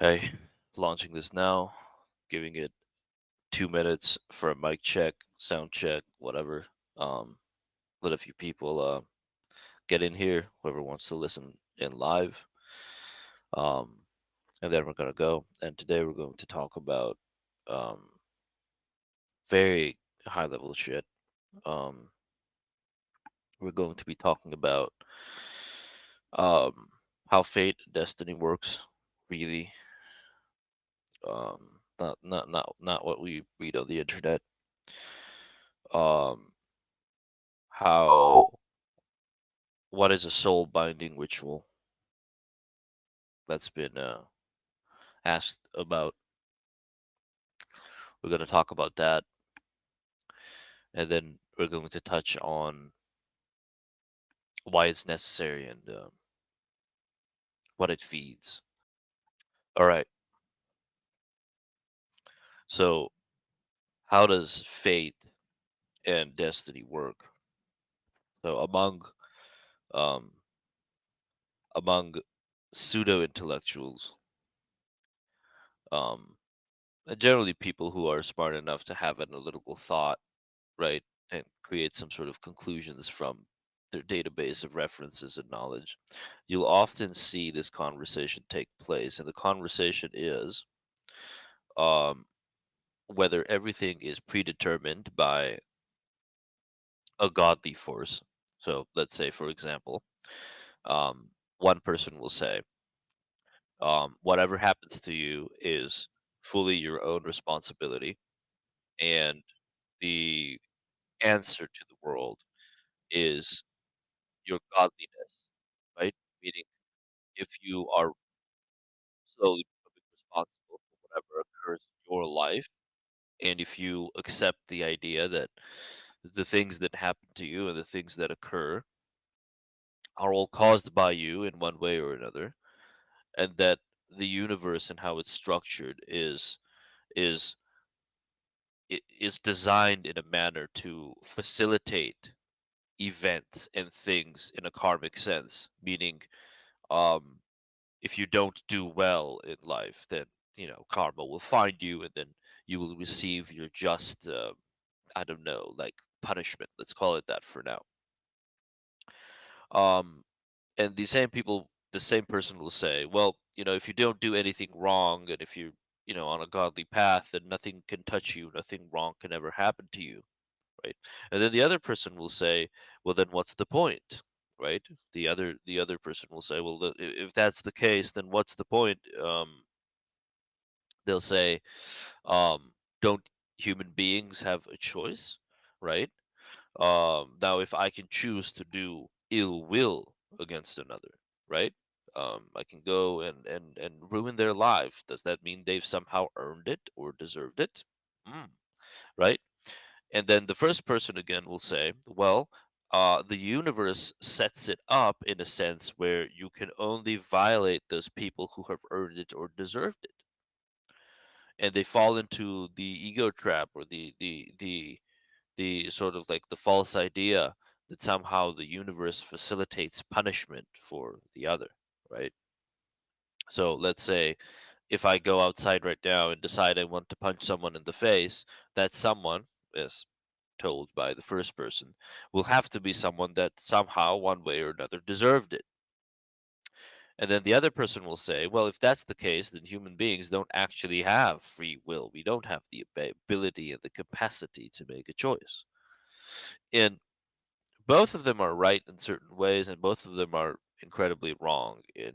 Hey, launching this now, giving it 2 minutes for a mic check, sound check, whatever. Um, Let a few people get in here, whoever wants to listen in live. Um, and then we're gonna go. And today we're going to talk about um very high level shit. Um, we're going to be talking about um how fate and destiny works, really. Not what we read on the internet. Um how what is a soul binding ritual that's been asked about. We're going to talk about that, and then we're going to touch on why it's necessary and what it feeds. All right. So, how does fate and destiny work? So, um, among pseudo intellectuals, um, and generally people who are smart enough to have analytical thought, right, and create some sort of conclusions from their database of references and knowledge, you'll often see this conversation take place. And the conversation is um, whether everything is predetermined by a godly force. So let's say, for example, one person will say, whatever happens to you is fully your own responsibility, and the answer to the world is your godliness, right? Meaning, if you are slowly becoming responsible for whatever occurs in your life, and if you accept the idea that the things that happen to you and the things that occur are all caused by you in one way or another, and that the universe and how it's structured is is designed in a manner to facilitate events and things in a karmic sense, meaning um if you don't do well in life, then karma will find you, and then you will receive your just, I don't know, like punishment. Let's call it that for now. Um, and the same person will say, well, if you don't do anything wrong, and if you're on a godly path, then nothing can touch you, nothing wrong can ever happen to you, right? And then the other person will say, well, then what's the point? Right? The other person will say, well, if that's the case, then what's the point? They'll say, don't human beings have a choice, right? Now, if I can choose to do ill will against another, right? I can go and ruin their life. Does that mean they've somehow earned it or deserved it? Mm, right? And then the first person again will say, well, the universe sets it up in a sense where you can only violate those people who have earned it or deserved it, and they fall into the ego trap, or the sort of like the false idea that somehow the universe facilitates punishment for the other, right? So let's say if I go outside right now and decide I want to punch someone in the face, that someone, as told by the first person, will have to be someone that somehow, one way or another, deserved it. And then the other person will say, well, if that's the case, then human beings don't actually have free will. We don't have the ability and the capacity to make a choice. And both of them are right in certain ways, and both of them are incredibly wrong in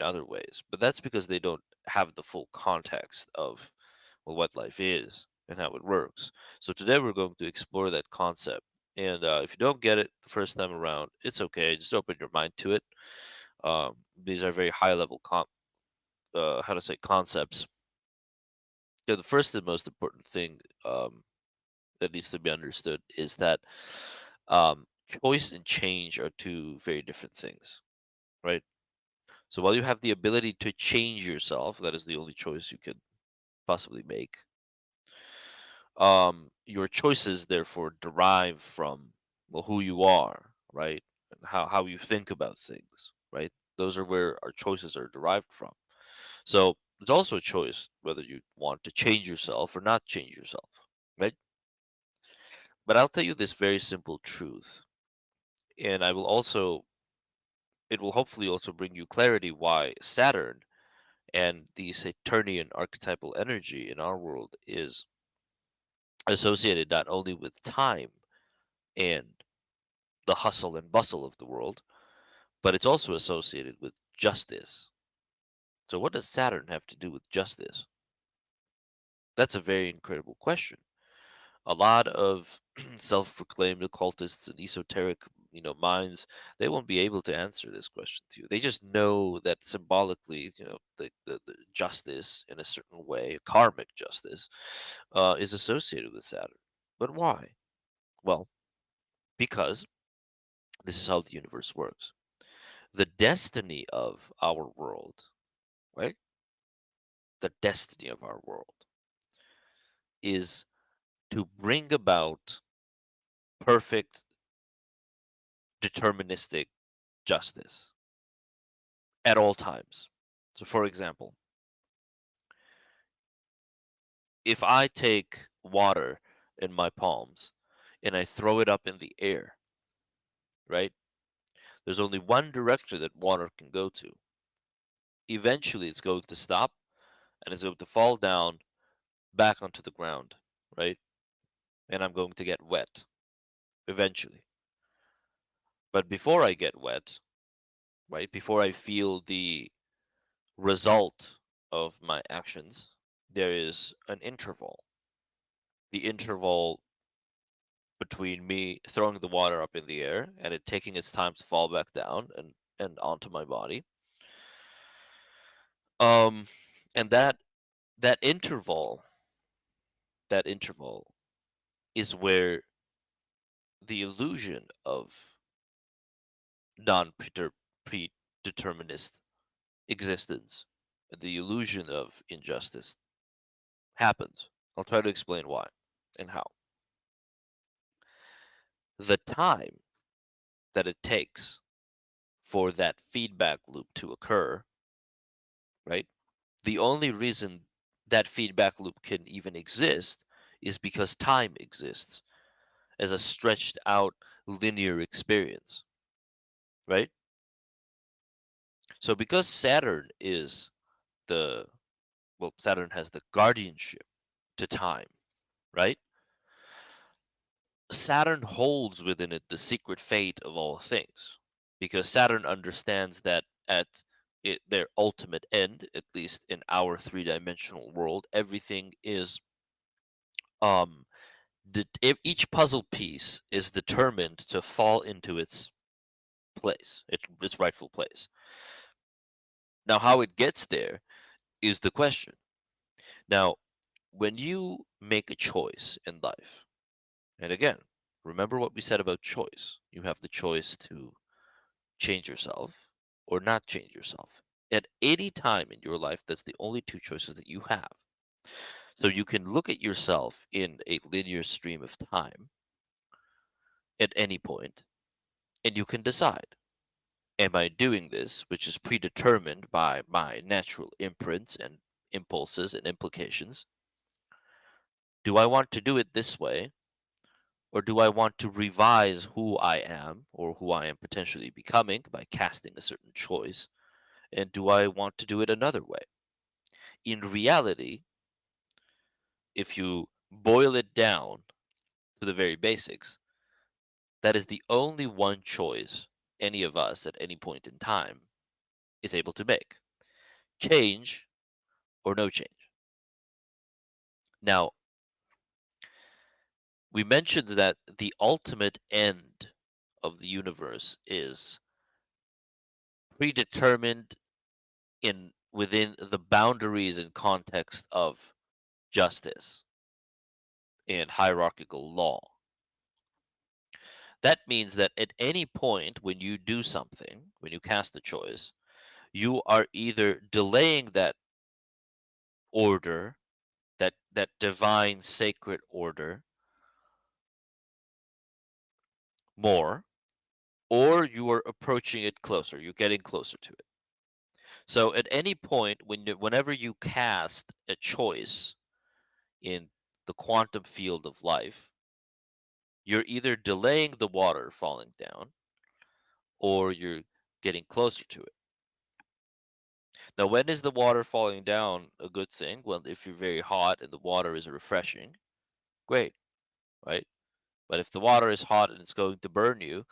other ways. But that's because they don't have the full context of, well, what life is and how it works. So today we're going to explore that concept. And if you don't get it the first time around, it's okay. Just open your mind to it. These are very high level how to say concepts. The first and most important thing that needs to be understood is that um, choice and change are two very different things, right? So while you have the ability to change yourself, that is the only choice you could possibly make. Your choices therefore derive from, well, who you are, right? And how you think about things, right? Those are where our choices are derived from. So it's also a choice whether you want to change yourself or not change yourself, right? But I'll tell you this very simple truth, and I will also it will hopefully also bring you clarity why Saturn and the Saturnian archetypal energy in our world is associated not only with time and the hustle and bustle of the world, but it's also associated with justice. So, what does Saturn have to do with justice? That's a very incredible question. A lot of self-proclaimed occultists and esoteric, minds, they won't be able to answer this question to you. They just know that symbolically, the justice in a certain way, karmic justice, is associated with Saturn. But why? Well, because this is how the universe works. The destiny of our world, right? The destiny of our world is to bring about perfect deterministic justice at all times. So, for example, if I take water in my palms and I throw it up in the air, right? There's only one direction that water can go to. Eventually, it's going to stop and it's going to fall down back onto the ground, right? And I'm going to get wet eventually. But before I get wet, right? Before I feel the result of my actions, there is an interval. The interval between me throwing the water up in the air and it taking its time to fall back down and onto my body. Um, and that interval is where the illusion of non-predeterminist existence, the illusion of injustice happens. I'll try to explain why and how. The time that it takes for that feedback loop to occur, right? The only reason that feedback loop can even exist is because time exists as a stretched out linear experience, right? So because the Saturn has the guardianship to time, right? Saturn holds within it the secret fate of all things because Saturn understands that their ultimate end, at least in our three-dimensional world, everything is um each puzzle piece is determined to fall into its rightful place. Now, how it gets there is the question. Now, when you make a choice in life, and again, remember what we said about choice. You have the choice to change yourself or not change yourself. At any time in your life, that's the only two choices that you have. So you can look at yourself in a linear stream of time at any point, and you can decide, am I doing this, which is predetermined by my natural imprints and impulses and implications? Do I want to do it this way, or do I want to revise who I am or who I am potentially becoming by casting a certain choice? And do I want to do it another way? In reality, if you boil it down to the very basics, that is the only one choice any of us at any point in time is able to make: change or no change. Now, we mentioned that the ultimate end of the universe is predetermined in within the boundaries and context of justice and hierarchical law. That means that at any point when you do something, when you cast a choice, you are either delaying that order, that divine sacred order more, or you are approaching it closer, you're getting closer to it. So at any point whenever you cast a choice in the quantum field of life, you're either delaying the water falling down or you're getting closer to it. Now, when is the water falling down a good thing? Well, if you're very hot and the water is refreshing, great, right? But if the water is hot and it's going to burn you,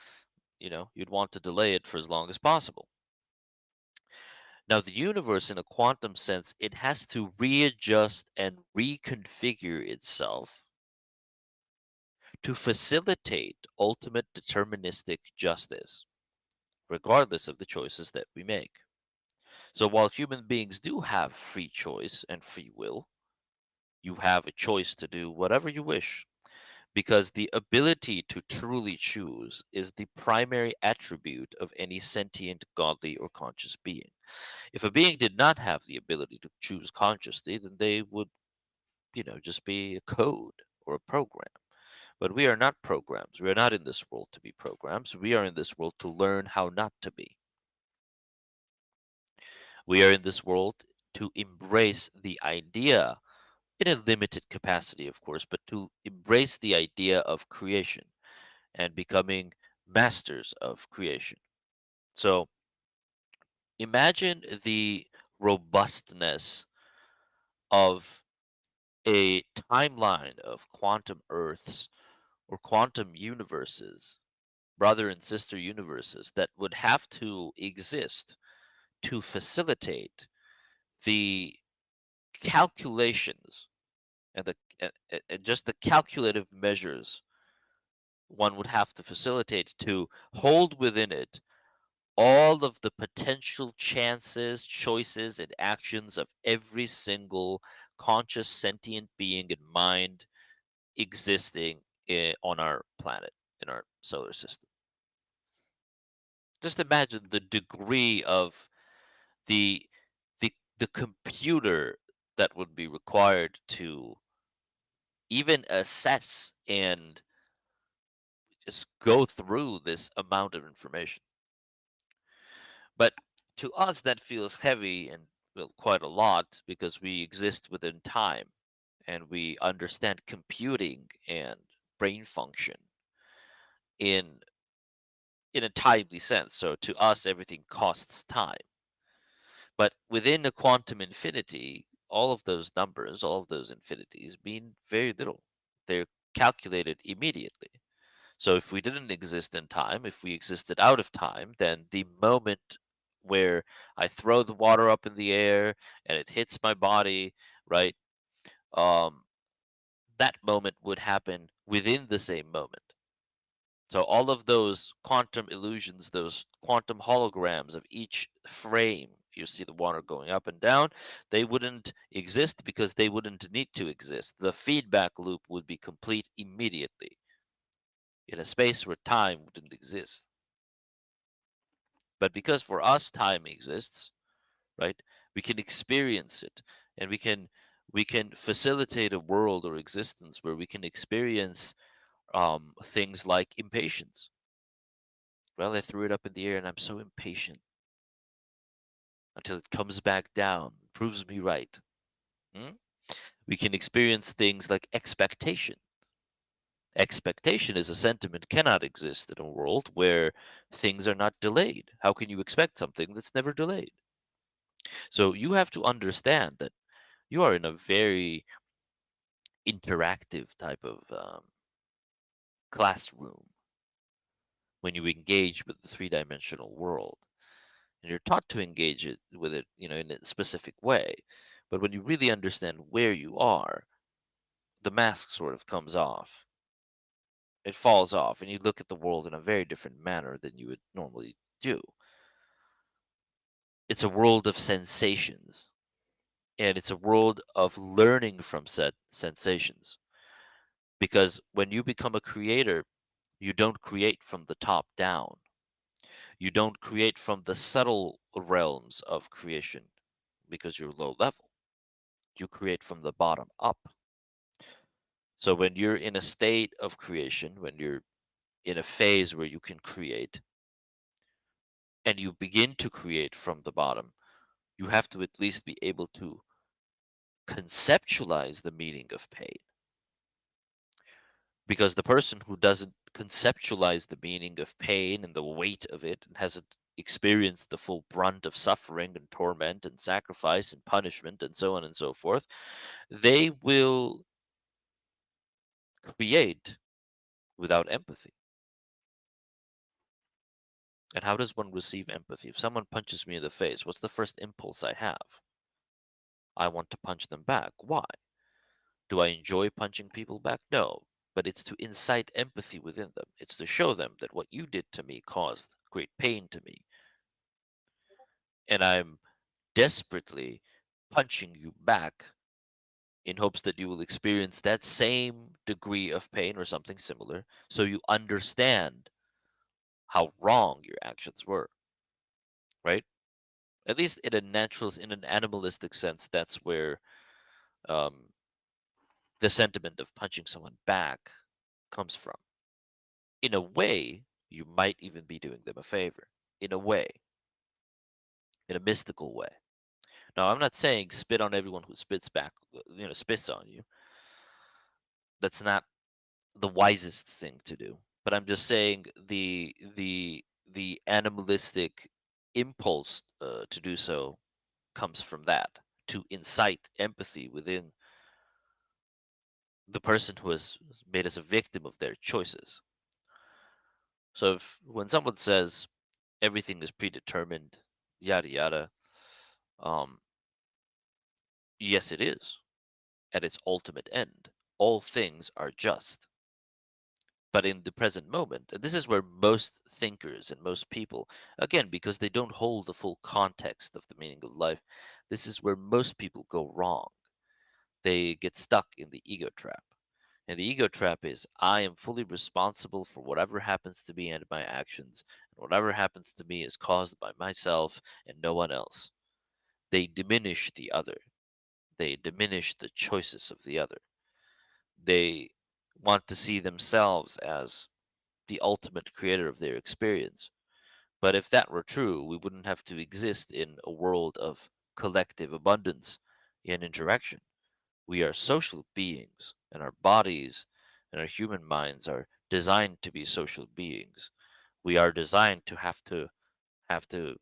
you'd want to delay it for as long as possible. Now, the universe, in a quantum sense, it has to readjust and reconfigure itself to facilitate ultimate deterministic justice, regardless of the choices that we make. So, while human beings do have free choice and free will, you have a choice to do whatever you wish, because the ability to truly choose is the primary attribute of any sentient, godly, or conscious being. If a being did not have the ability to choose consciously, then they would, just be a code or a program. But we are not programs. We are not in this world to be programs. We are in this world to learn how not to be. We are in this world to embrace the idea, in a limited capacity, of course, but to embrace the idea of creation and becoming masters of creation. So imagine the robustness of a timeline of quantum Earths or quantum universes, brother and sister universes, that would have to exist to facilitate the calculations and just the calculative measures one would have to facilitate to hold within it all of the potential chances, choices, and actions of every single conscious sentient being and mind existing on our planet, in our solar system. Just imagine the degree of the the computer that would be required to even assess and just go through this amount of information. But to us, that feels heavy and, well, quite a lot, because we exist within time and we understand computing and brain function in in a timely sense. So to us, everything costs time. But within a quantum infinity, all of those numbers, all of those infinities mean very little. They're calculated immediately. So if we didn't exist in time, if we existed out of time, then the moment where I throw the water up in the air and it hits my body, right? Um, that moment would happen within the same moment. So all of those quantum illusions, those quantum holograms of each frame, you see the water going up and down, they wouldn't exist because they wouldn't need to exist. The feedback loop would be complete immediately in a space where time wouldn't exist. But because for us time exists, right? We can experience it, and we can facilitate a world or existence where we can experience things like impatience. Well, I threw it up in the air and I'm so impatient until it comes back down, proves me right. Hmm? We can experience things like expectation. Expectation is a sentiment cannot exist in a world where things are not delayed. How can you expect something that's never delayed? So you have to understand that you are in a very interactive type of classroom when you engage with the three-dimensional world, and you're taught to engage it with it, in a specific way. But when you really understand where you are, the mask sort of comes off. It falls off, and you look at the world in a very different manner than you would normally do. It's a world of sensations, and it's a world of learning from said sensations. Because when you become a creator, you don't create from the top down. You don't create from the subtle realms of creation because you're low level. You create from the bottom up. So when you're in a state of creation, when you're in a phase where you can create, and you begin to create from the bottom, You have to at least be able to conceptualize the meaning of pain, because the person who doesn't conceptualize the meaning of pain and the weight of it and hasn't experienced the full brunt of suffering and torment and sacrifice and punishment and so on and so forth, they will create without empathy. And how does one receive empathy? If someone punches me in the face, what's the first impulse I have? I want to punch them back. Why? Do I enjoy punching people back? No, but it's to incite empathy within them. It's to show them that what you did to me caused great pain to me, and I'm desperately punching you back in hopes that you will experience that same degree of pain or something similar, so you understand how wrong your actions were, right? At least in an animalistic sense, that's where um, the sentiment of punching someone back comes from. In a way, you might even be doing them a favor. In a way, in a mystical way. Now, I'm not saying spit on everyone who spits back, spits on you. That's not the wisest thing to do. But I'm just saying the animalistic impulse to do so comes from that, to incite empathy within the person who has made us a victim of their choices. So if when someone says everything is predetermined, yada yada, um, yes, it is. At its ultimate end, all things are just. But in the present moment, and this is where most thinkers and most people, again, because they don't hold the full context of the meaning of life, this is where most people go wrong. They get stuck in the ego trap. And the ego trap is I am fully responsible for whatever happens to me and my actions. And whatever happens to me is caused by myself and no one else. They diminish the other. They diminish the choices of the other. They want to see themselves as the ultimate creator of their experience. But if that were true, we wouldn't have to exist in a world of collective abundance and interaction. We are social beings, and our bodies and our human minds are designed to be social beings. We are designed to have to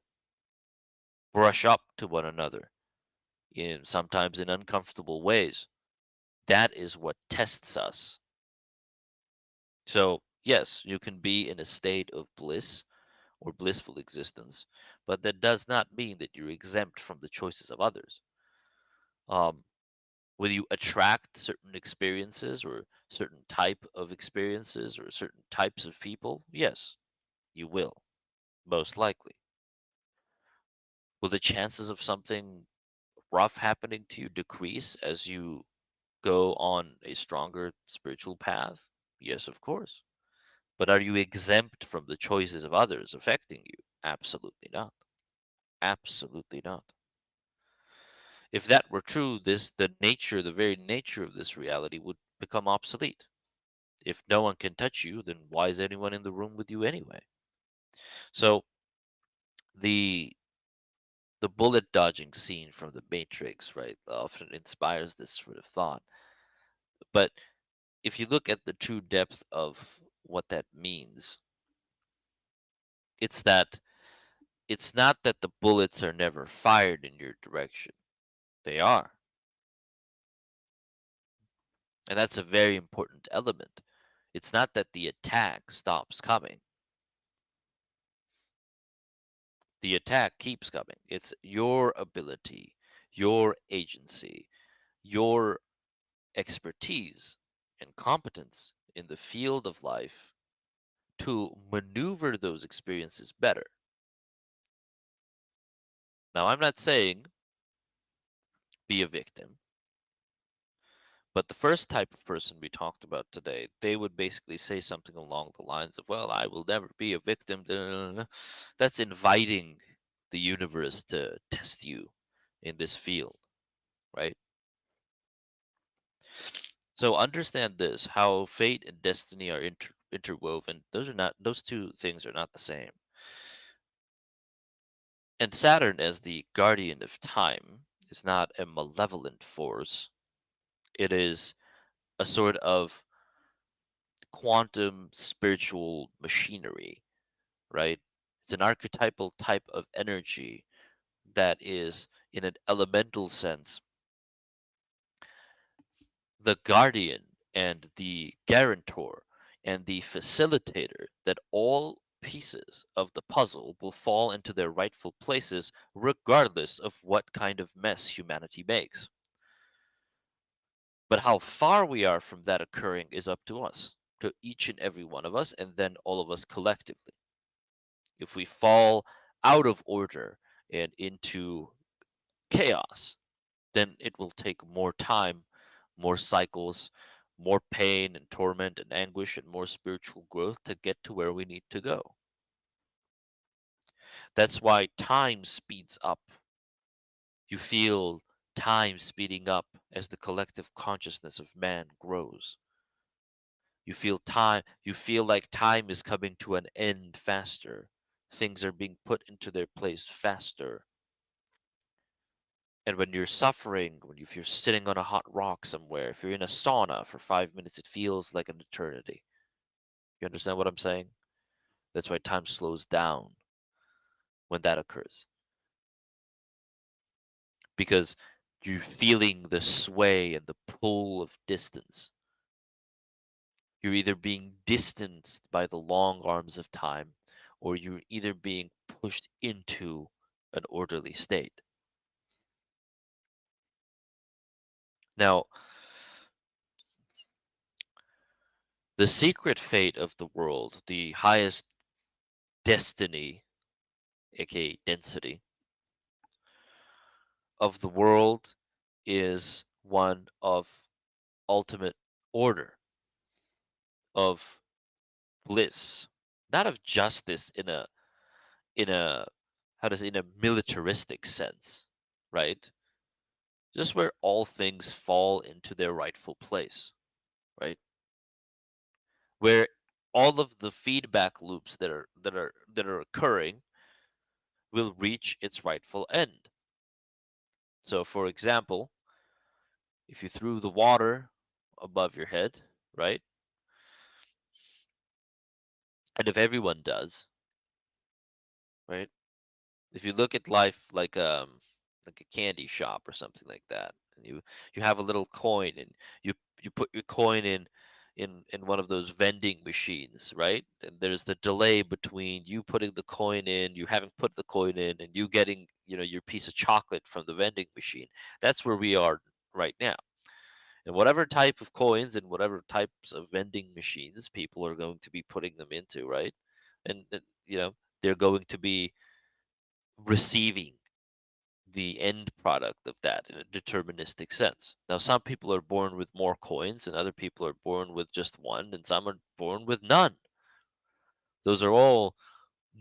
brush up to one another in sometimes in uncomfortable ways. That is what tests us. So, yes, you can be in a state of bliss or blissful existence, but that does not mean that you're exempt from the choices of others. Um, will you attract certain experiences or certain type of experiences or certain types of people? Yes, you will, most likely. Will the chances of something rough happening to you decrease as you go on a stronger spiritual path? Yes, of course. But are you exempt from the choices of others affecting you? Absolutely not. Absolutely not. If that were true, the very nature of this reality would become obsolete. If no one can touch you, then why is anyone in the room with you anyway? So the the bullet dodging scene from the Matrix, right, often inspires this sort of thought. But if you look at the true depth of what that means, it's that it's not that the bullets are never fired in your direction. They are. And that's a very important element. It's not that the attack stops coming. The attack keeps coming. It's your ability, your agency, your expertise and competence in the field of life to maneuver those experiences better. Now, I'm not saying be a victim, but the first type of person we talked about today, they would basically say something along the lines of, well, I will never be a victim. Da, da, da, da." That's inviting the universe to test you in this field, right? So understand this, how fate and destiny are interwoven. Those two things are not the same. And Saturn, as the guardian of time, is not a malevolent force. It is a sort of quantum spiritual machinery, right? It's an archetypal type of energy that is, in an elemental sense, the guardian and the guarantor and the facilitator that all pieces of the puzzle will fall into their rightful places regardless of what kind of mess humanity makes. But how far we are from that occurring is up to us, to each and every one of us, and then all of us collectively. If we fall out of order and into chaos, then it will take more time, more cycles, more pain and torment and anguish and more spiritual growth to get to where we need to go. That's why time speeds up. You feel time speeding up as the collective consciousness of man grows. You feel like time is coming to an end faster. Things are being put into their place faster. And when you're suffering, if you're sitting on a hot rock somewhere, if you're in a sauna for 5 minutes, it feels like an eternity. You understand what I'm saying? That's why time slows down when that occurs. Because you're feeling the sway and the pull of distance. You're either being distanced by the long arms of time, or you're either being pushed into an orderly state. Now, the secret fate of the world, the highest destiny, aka density, of the world is one of ultimate order, of bliss, not of justice in a how does in a militaristic sense, right? Just where all things fall into their rightful place, right? Where all of the feedback loops that are occurring will reach its rightful end. So for example, if you threw the water above your head, right? And if everyone does, right? If you look at life like a candy shop or something like that, and you have a little coin and you put your coin in one of those vending machines, right? And there's the delay between you putting the coin in, you haven't put the coin in, and you getting, your piece of chocolate from the vending machine. That's where we are right now. And whatever type of coins and whatever types of vending machines people are going to be putting them into, right? And they're going to be receiving the end product of that in a deterministic sense. Now, some people are born with more coins, and other people are born with just one, and some are born with none. Those are all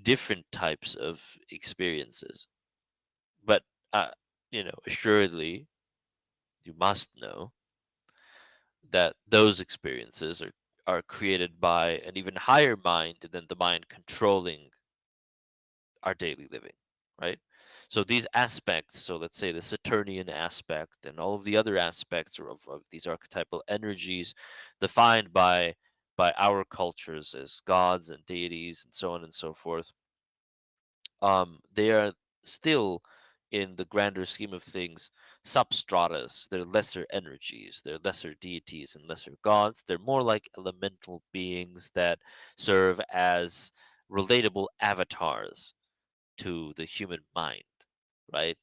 different types of experiences. But, assuredly, you must know that those experiences are created by an even higher mind than the mind controlling our daily living, right? So these aspects, so let's say the Saturnian aspect and all of the other aspects of these archetypal energies defined by our cultures as gods and deities and so on and so forth, they are still in the grander scheme of things substratas. They're lesser energies, they're lesser deities and lesser gods. They're more like elemental beings that serve as relatable avatars to the human mind, right?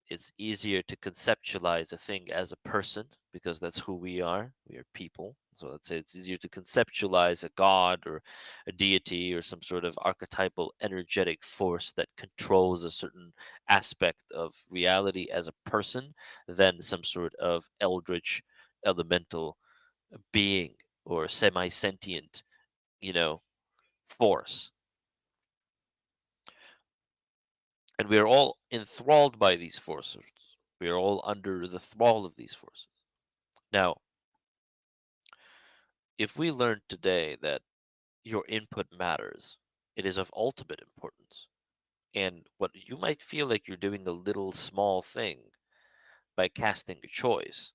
It's easier to conceptualize a thing as a person because that's who we are. We are people. So let's say it's easier to conceptualize a god or a deity or some sort of archetypal energetic force that controls a certain aspect of reality as a person than some sort of eldritch elemental being or semi sentient, you know, force. And we are all enthralled by these forces. We are all under the thrall of these forces. Now, if we learn today that your input matters, it is of ultimate importance. And what you might feel like you're doing a little small thing by casting a choice,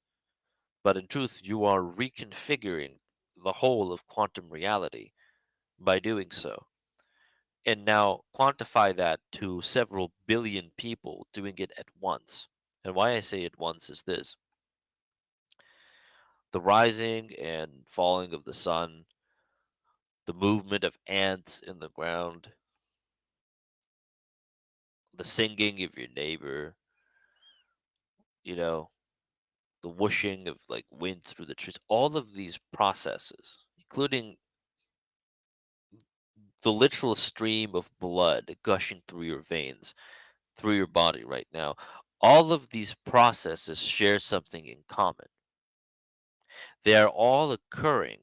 but in truth, you are reconfiguring the whole of quantum reality by doing so. And now quantify that to several billion people doing it at once. And why I say at once is this: the rising and falling of the sun, the movement of ants in the ground, the singing of your neighbor, you know, the whooshing of like wind through the trees, all of these processes, including the literal stream of blood gushing through your veins, through your body right now, all of these processes share something in common. They are all occurring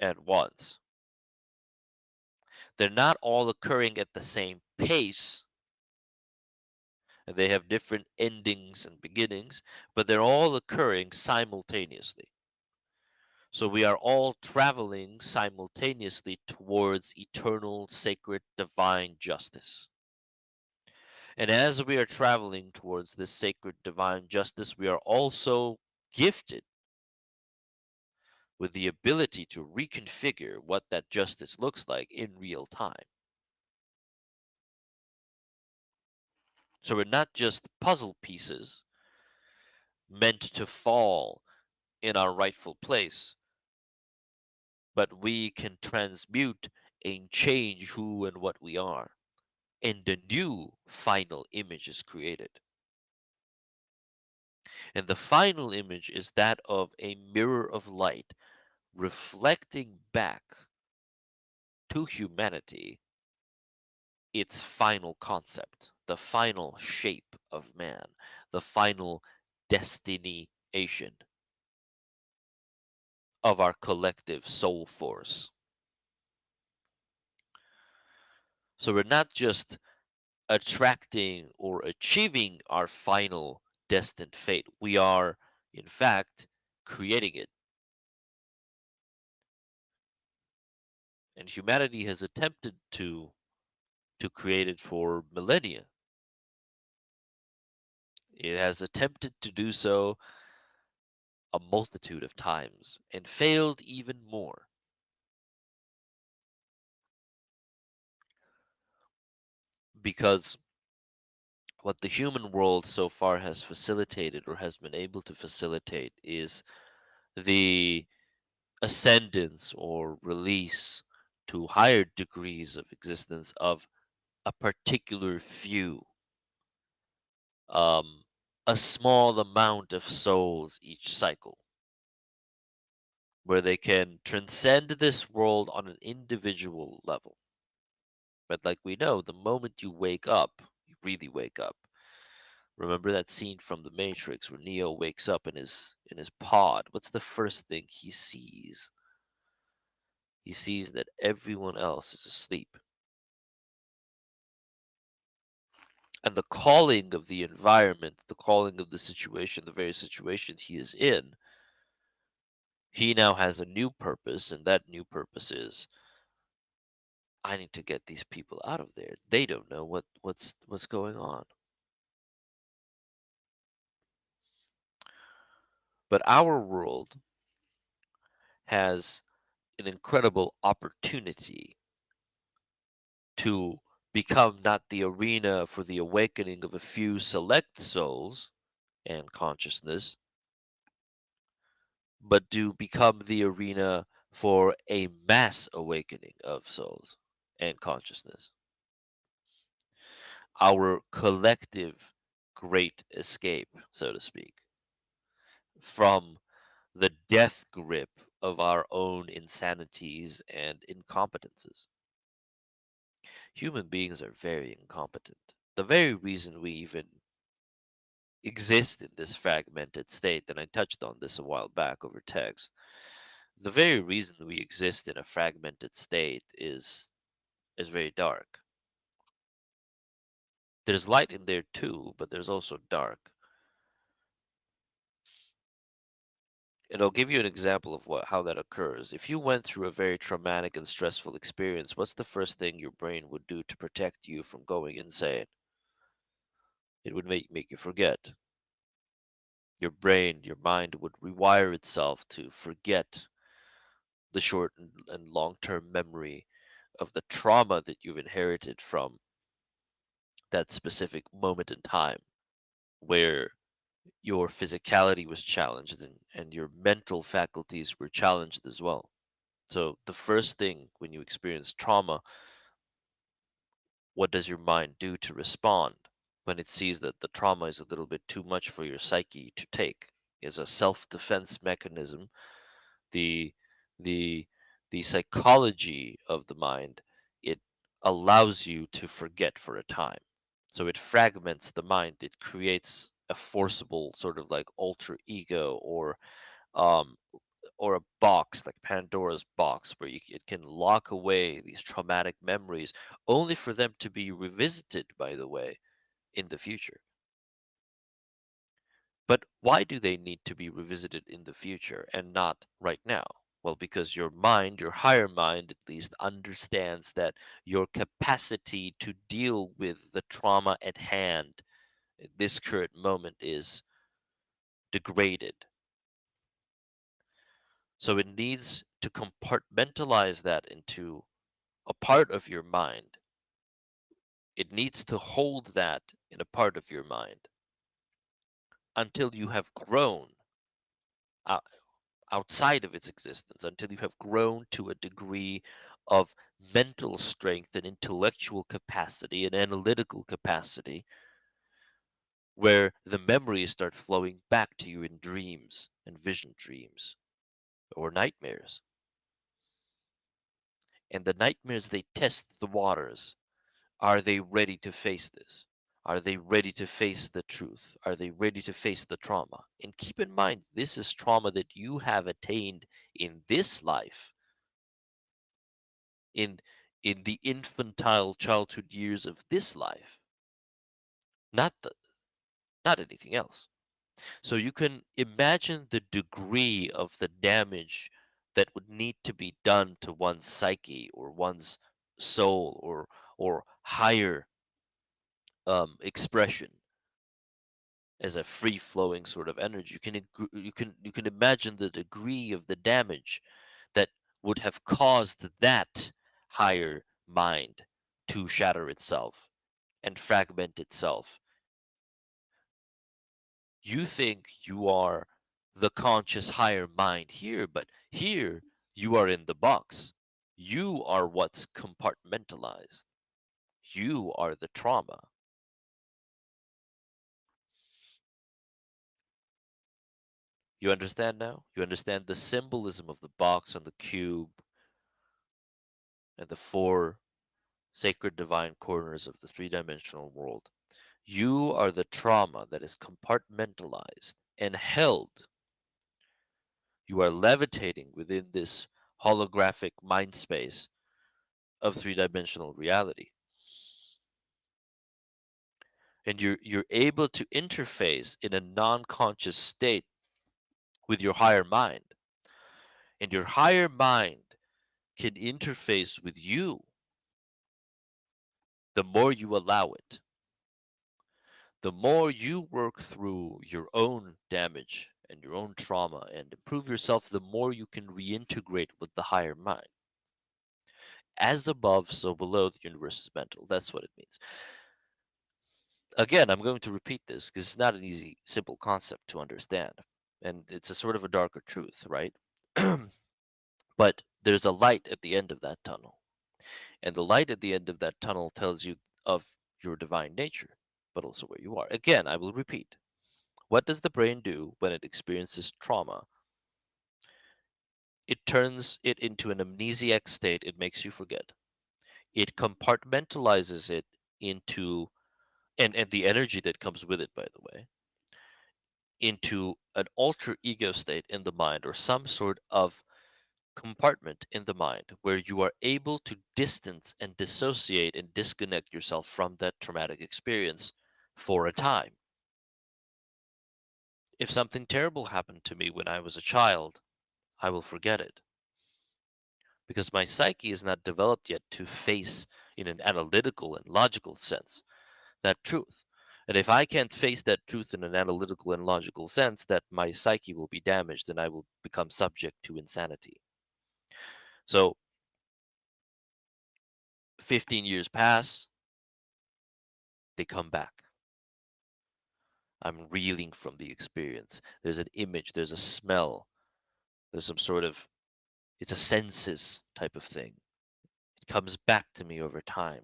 at once. They're not all occurring at the same pace. They have different endings and beginnings, but they're all occurring simultaneously. So we are all traveling simultaneously towards eternal, sacred, divine justice. And as we are traveling towards this sacred, divine justice, we are also gifted with the ability to reconfigure what that justice looks like in real time. So we're not just puzzle pieces meant to fall in our rightful place, but we can transmute and change who and what we are. And the new final image is created. And the final image is that of a mirror of light reflecting back to humanity its final concept, the final shape of man, the final destination of our collective soul force. So we're not just attracting or achieving our final destined fate, we are, in fact, creating it. And humanity has attempted to create it for millennia. It has attempted to do so a multitude of times and failed even more because what the human world so far has facilitated or has been able to facilitate is the ascendance or release to higher degrees of existence of a particular few, um, a small amount of souls each cycle, where they can transcend this world on an individual level. But like we know, the moment you wake up, you really wake up. Remember that scene from The Matrix where Neo wakes up in his pod? What's the first thing he sees? He sees that everyone else is asleep. And the calling of the environment, the calling of the situation, the very situation he is in, he now has a new purpose, and that new purpose is I need to get these people out of there. They don't know what's going on. But our world has an incredible opportunity to become not the arena for the awakening of a few select souls and consciousness, but to become the arena for a mass awakening of souls and consciousness. Our collective great escape, so to speak, from the death grip of our own insanities and incompetences. Human beings are very incompetent. The very reason we even exist in this fragmented state, and I touched on this a while back over text, the very reason we exist in a fragmented state is very dark. There's light in there too, but there's also dark. And I'll give you an example of how that occurs. If you went through a very traumatic and stressful experience, what's the first thing your brain would do to protect you from going insane? It would make you forget. Your brain, your mind would rewire itself to forget the short and long-term memory of the trauma that you've inherited from that specific moment in time where your physicality was challenged and your mental faculties were challenged as well. So the first thing when you experience trauma, what does your mind do to respond when it sees that the trauma is a little bit too much for your psyche to take? Is a self-defense mechanism. The the the psychology of the mind, it allows you to forget for a time. So it fragments the mind. It creates a forcible sort of like alter ego um or a box like Pandora's box where it can lock away these traumatic memories only for them to be revisited, by the way, in the future. But why do they need to be revisited in the future and not right now? Well, because your mind, your higher mind at least, understands that your capacity to deal with the trauma at hand, this current moment, is degraded. So it needs to compartmentalize that into a part of your mind. It needs to hold that in a part of your mind until you have grown out, outside of its existence, until you have grown to a degree of mental strength and intellectual capacity and analytical capacity where the memories start flowing back to you in dreams and vision dreams or nightmares. And the nightmares, they test the waters. Are they ready to face this? Are they ready to face the truth? Are they ready to face the trauma? And keep in mind, this is trauma that you have attained in this life, in in the infantile childhood years of this life, not the not anything else. So you can imagine the degree of the damage that would need to be done to one's psyche or one's soul or higher expression as a free flowing sort of energy. You can imagine the degree of the damage that would have caused that higher mind to shatter itself and fragment itself. You think you are the conscious higher mind here, but here you are in the box. You are what's compartmentalized. You are the trauma. You understand now? You understand the symbolism of the box and the cube and the four sacred divine corners of the three-dimensional world. You are the trauma that is compartmentalized and held. You are levitating within this holographic mind space of three-dimensional reality. And you're able to interface in a non-conscious state with your higher mind. And your higher mind can interface with you the more you allow it. The more you work through your own damage and your own trauma and improve yourself, the more you can reintegrate with the higher mind. As above, so below, the universe is mental. That's what it means. Again, I'm going to repeat this because it's not an easy, simple concept to understand. And it's a sort of a darker truth, right? But there's a light at the end of that tunnel. And the light at the end of that tunnel tells you of your divine nature, but also where you are. Again, I will repeat. What does the brain do when it experiences trauma? It turns it into an amnesiac state. It makes you forget. It compartmentalizes it into, and the energy that comes with it, by the way, into an alter ego state in the mind or some sort of compartment in the mind where you are able to distance and dissociate and disconnect yourself from that traumatic experience for a time. If something terrible happened to me when I was a child, I will forget it because my psyche is not developed yet to face, in an analytical and logical sense, that truth. And if I can't face that truth in an analytical and logical sense, that my psyche will be damaged and I will become subject to insanity. So 15 years pass, they come back. I'm reeling from the experience. There's an image, there's a smell, there's some sort of, it's a senses type of thing. It comes back to me over time.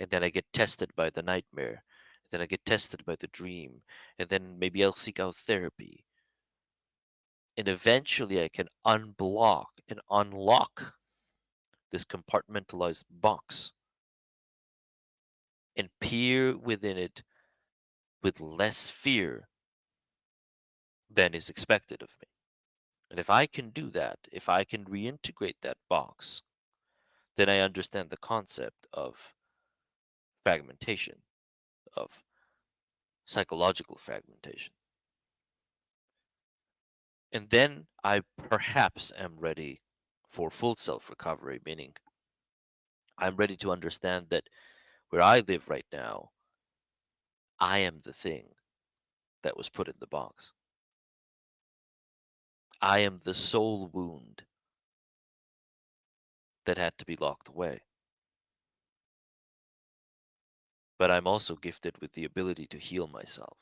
And then I get tested by the nightmare. Then I get tested by the dream. And then maybe I'll seek out therapy. And eventually I can unblock and unlock this compartmentalized box and peer within it with less fear than is expected of me. And if I can do that, if I can reintegrate that box, then I understand the concept of fragmentation, of psychological fragmentation. And then I perhaps am ready for full self recovery, meaning I'm ready to understand that where I live right now, I am the thing that was put in the box. I am the soul wound that had to be locked away. But I'm also gifted with the ability to heal myself.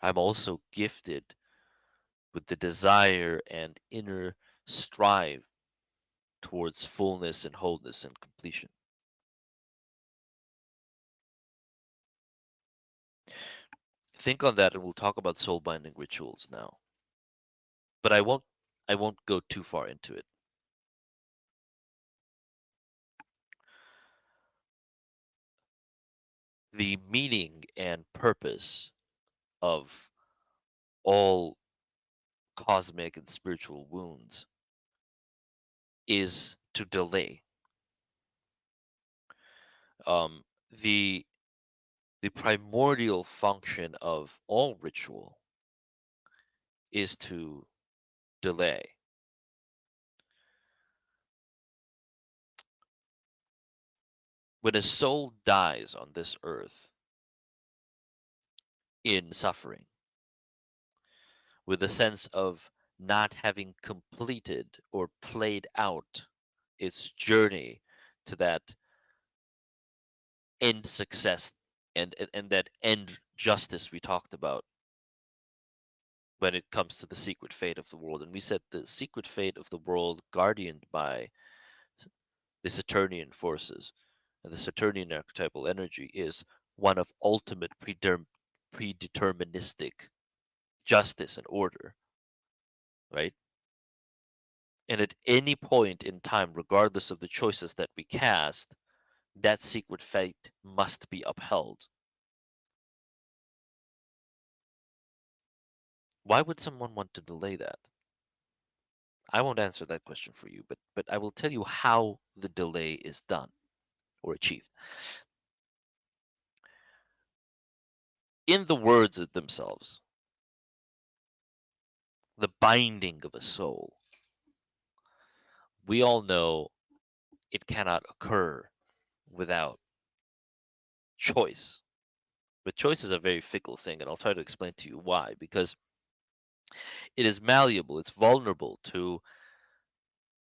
I'm also gifted with the desire and inner strive towards fullness and wholeness and completion. Think on that and we'll talk about soul binding rituals now. But I won't go too far into it. The meaning and purpose of all cosmic and spiritual wounds is to delay. Um, the the primordial function of all ritual is to delay. When a soul dies on this earth in suffering, with a sense of not having completed or played out its journey to that end success and that end justice we talked about when it comes to the secret fate of the world. And we said the secret fate of the world guardianed by the Saturnian forces and the Saturnian archetypal energy is one of ultimate predeterministic justice and order, right? And at any point in time, regardless of the choices that we cast, that secret fate must be upheld. Why would someone want to delay that? I won't answer that question for you, but I will tell you how the delay is done or achieved. In the words themselves, the binding of a soul, we all know it cannot occur without choice. But choice is a very fickle thing, and I'll try to explain to you why. Because it is malleable, it's vulnerable to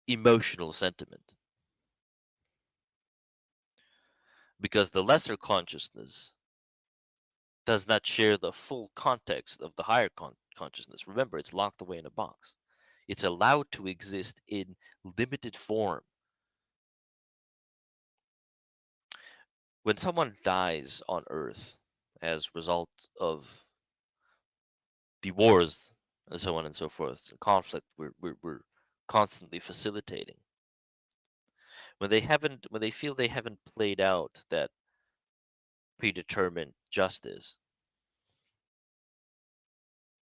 emotional sentiment. Because the lesser consciousness does not share the full context of the higher consciousness. Remember, it's locked away in a box. It's allowed to exist in limited form. When someone dies on Earth as a result of the wars and so on and so forth, conflict we're constantly facilitating. When they feel they haven't played out that predetermined justice,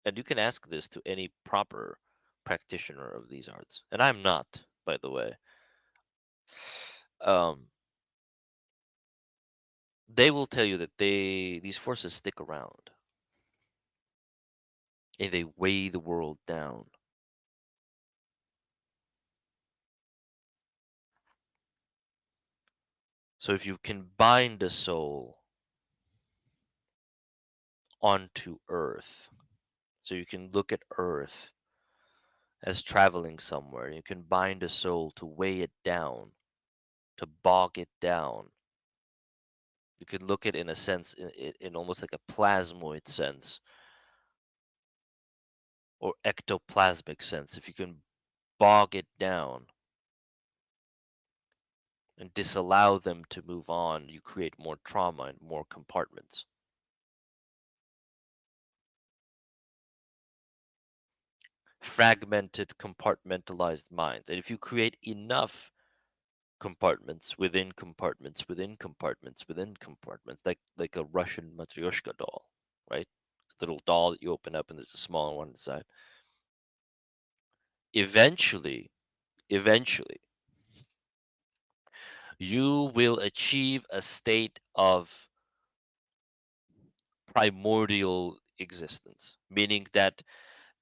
and you can ask this to any proper practitioner of these arts, and I'm not, by the way. Um, they will tell you that these forces stick around and they weigh the world down. So if you can bind a soul onto Earth, so you can look at Earth as traveling somewhere, you can bind a soul to weigh it down, to bog it down. You could look at it in a sense, in almost like a plasmoid sense or ectoplasmic sense. If you can bog it down and disallow them to move on, you create more trauma and more compartments. Fragmented, compartmentalized minds. And if you create enough compartments within compartments within compartments within compartments, like a Russian Matryoshka doll, right? A little doll that you open up and there's a smaller one inside. Eventually, you will achieve a state of primordial existence, meaning that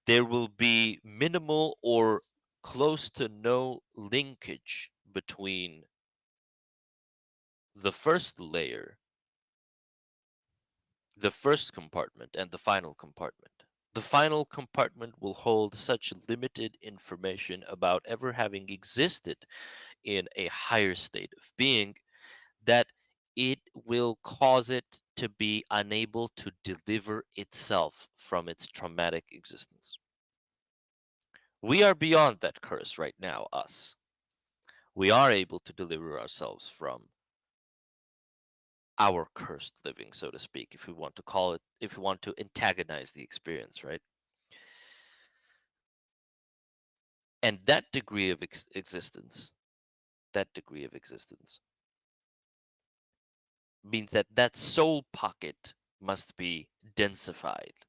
there will be minimal or close to no linkage between the first layer, the first compartment, and the final compartment. The final compartment will hold such limited information about ever having existed in a higher state of being that it will cause it to be unable to deliver itself from its traumatic existence. We are beyond that curse right now, us. We are able to deliver ourselves from our cursed living, so to speak, if we want to call it, if we want to antagonize the experience, right? And that degree of existence, that degree of existence means that that soul pocket must be densified.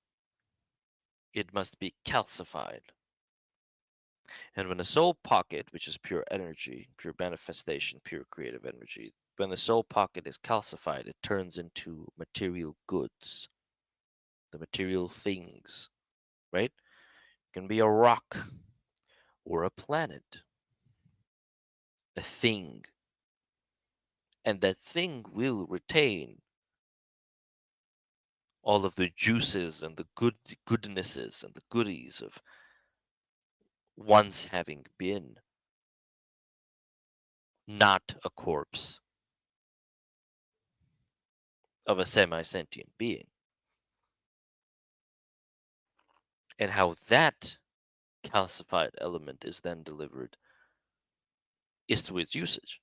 It must be calcified. And when the soul pocket, which is pure energy, pure manifestation, pure creative energy, when the soul pocket is calcified, it turns into material goods, the material things, right? It can be a rock or a planet, a thing. And that thing will retain all of the juices and the goodnesses and the goodies of once having been not a corpse of a semi-sentient being. And how that calcified element is then delivered is through its usage.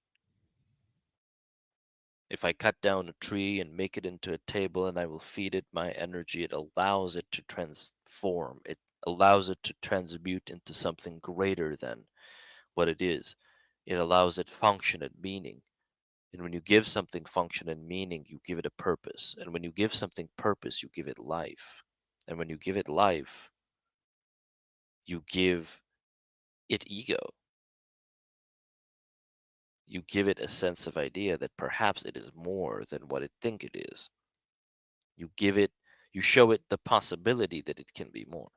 If I cut down a tree and make it into a table and I will feed it my energy, it allows it to transform. It allows it to transmute into something greater than what it is. It allows it function and meaning. And when you give something function and meaning, you give it a purpose. And when you give something purpose, you give it life. And when you give it life, you give it ego. You give it a sense of idea that perhaps it is more than what it think it is. You give it, you show it the possibility that it can be more.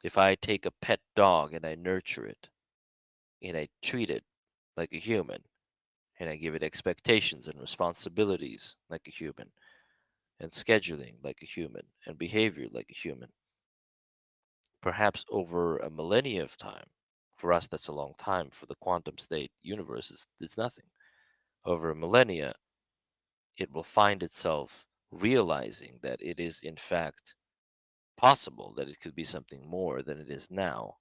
If I take a pet dog and I nurture it and I treat it like a human and I give it expectations and responsibilities like a human and scheduling like a human and behavior like a human, perhaps over a millennia of time, for us that's a long time, for the quantum state universe it's nothing. Over a millennia, it will find itself realizing that it is in fact possible that it could be something more than it is now,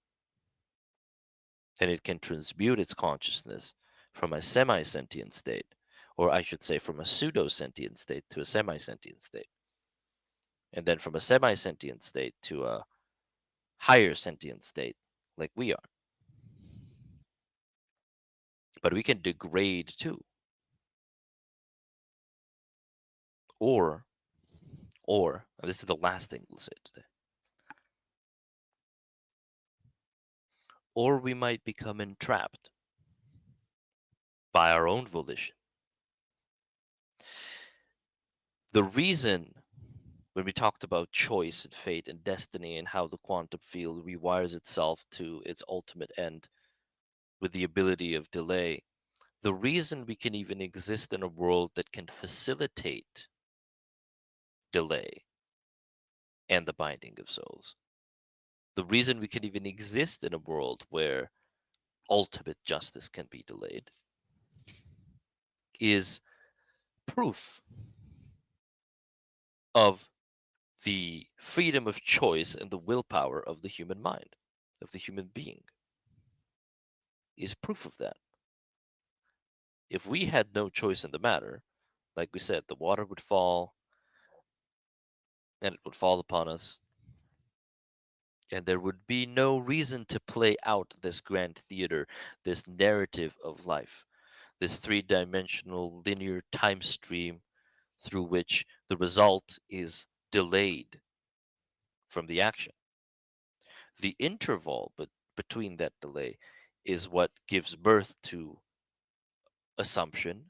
and it can transmute its consciousness from a semi-sentient state, or I should say from a pseudo-sentient state to a semi-sentient state, and then from a semi-sentient state to a higher sentient state like we are. But we can degrade too, or and this is the last thing we'll say today, or we might become entrapped by our own volition The reason when we talked about choice and fate and destiny and how the quantum field rewires itself to its ultimate end with the ability of delay, the reason we can even exist in a world that can facilitate delay and the binding of souls, the reason we can even exist in a world where ultimate justice can be delayed is proof of the freedom of choice and the willpower of the human mind, of the human being, is proof of that. If we had no choice in the matter, like we said, the water would fall and it would fall upon us, and there would be no reason to play out this grand theater, this narrative of life, this three-dimensional linear time stream through which the result is delayed from the action. The interval between that delay is what gives birth to assumption,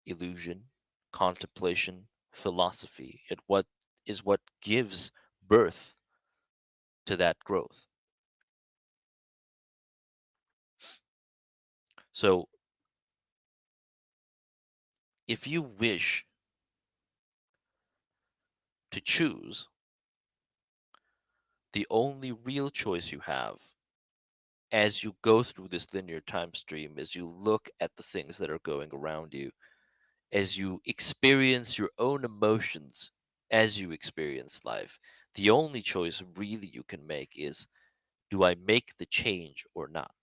illusion, contemplation, philosophy. What gives birth to that growth. So if you wish to choose, the only real choice you have as you go through this linear time stream, as you look at the things that are going around you, as you experience your own emotions, as you experience life, the only choice really you can make is, do I make the change or not?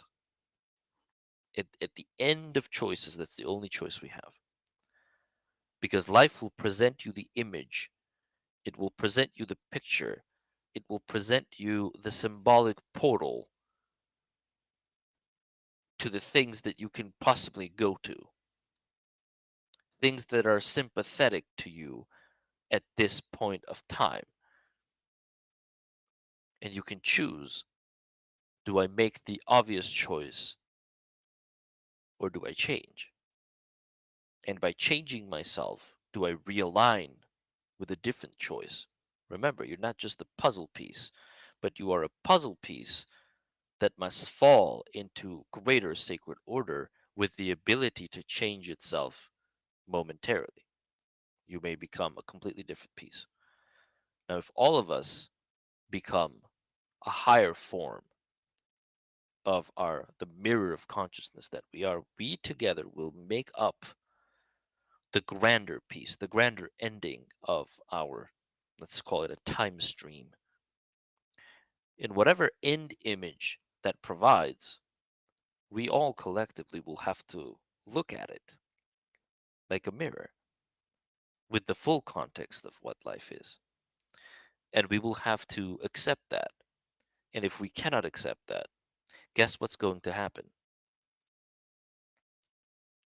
At the end of choices, that's the only choice we have. Because life will present you the image, it will present you the picture, it will present you the symbolic portal to the things that you can possibly go to, things that are sympathetic to you at this point of time. And you can choose, do I make the obvious choice or do I change? And by changing myself, do I realign with a different choice? Remember, you're not just a puzzle piece, but you are a puzzle piece that must fall into greater sacred order with the ability to change itself momentarily. You may become a completely different piece. Now, if all of us become a higher form of the mirror of consciousness that we are, we together will make up the grander piece, the grander ending of our, let's call it a time stream. In whatever end image that provides, we all collectively will have to look at it like a mirror with the full context of what life is. And we will have to accept that. And if we cannot accept that, guess what's going to happen?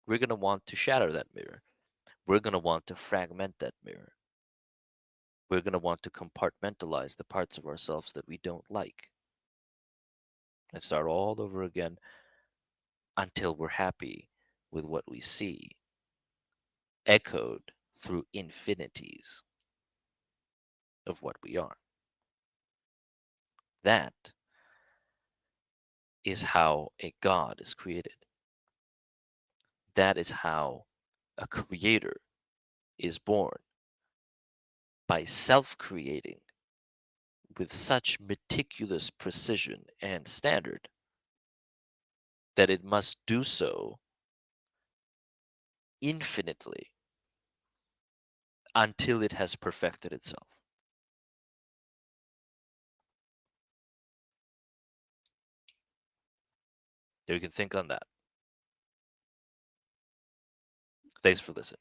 We're going to want to shatter that mirror. We're going to want to fragment that mirror. We're going to want to compartmentalize the parts of ourselves that we don't like and start all over again until we're happy with what we see, echoed through infinities of what we are. That is how a God is created. That is how a creator is born, by self creating with such meticulous precision and standard that it must do so infinitely until it has perfected itself. You can think on that. Thanks for listening.